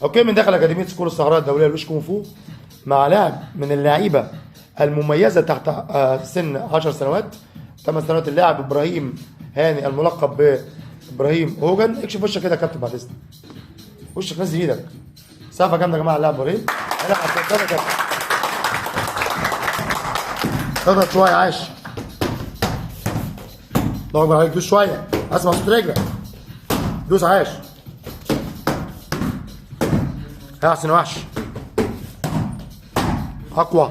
اوكي، من داخل اكاديميه سكول الصحراء الدوليه لوش كونغ فو مع لاعب من اللعيبه المميزه تحت سن 10 سنوات 8 سنوات، اللاعب ابراهيم هاني الملقب بابراهيم هوجن. اكشف وشك كده يا كابتن بعد اذنك، وشك نزل ايدك. سقفه جامده يا جماعه اللاعب ابراهيم. هنا كابتن اضغط شويه، عاش. الله اكبر عليك، دوس شويه اسمع صوت رجلك، دوس، عاش. احسن وحش، اقوى،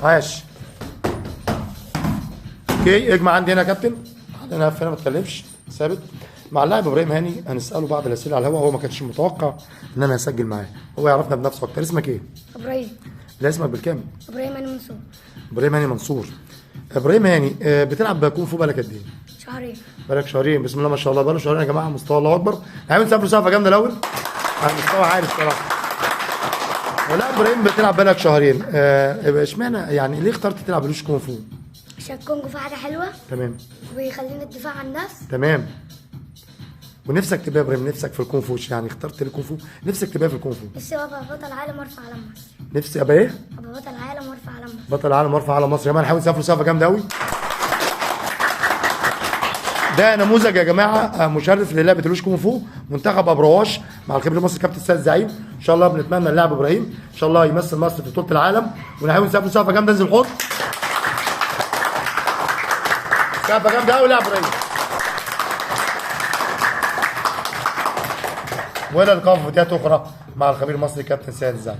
عاش. اوكي، اجمع عندي هنا يا كابتن، انا هنا ما اتكلمش، ثابت مع اللاعب ابراهيم هاني. هنساله بعض الاسئله على الهواء، هو ما كانش متوقع ان انا هسجل معاه، هو يعرفنا بنفسه اكتر. اسمك ايه؟ ابراهيم. لا، اسمك بالكامل. ابراهيم هاني منصور. ابراهيم هاني منصور. ابراهيم هاني، بتلعب كونغ فو بقالك قد ايه؟ شهرين. بقالك شهرين، بسم الله ما شاء الله. بقاله شهرين يا جماعه، مستوى الله اكبر. هنعمل سقف سقفه جامده الاول على مستوى عالي الصراحه. لا ابراهيم، بتلعب بقالك شهرين، اشمعنى يعني ليه اخترت تلعب لوش كونغ فو؟ عشان الكونغ فو حاجه حلوه. تمام. وبيخليني الدفاع عن النفس. تمام. ونفسك تبقى ابراهيم، نفسك في الكونغ فو، يعني اخترت الكونغ فو، نفسك تبقى في الكونغ فو؟ نفسي ابقى بطل عالم وارفع علم مصر. نفسي ابقى ايه؟ ابقى بطل عالم وارفع علم مصر. بطل العالم وارفع علم مصر. يا جماعه نحاول نسافر سقفه جامده قوي. ده نموذج يا جماعه مشرف للعبه لوش كونغ فو، منتخب ابرواش مع الخبير المصري كابتن السيد زعيم. ان شاء الله بنتمنى اللاعب ابراهيم ان شاء الله يمثل مصر في بطوله العالم، ونحاول نسافر سقفه جامده. انزل حط سقفه جامده قوي لاعب ابراهيم. والى اللقاء في فيديوهات اخرى مع الخبير المصري كابتن سيد زعيم.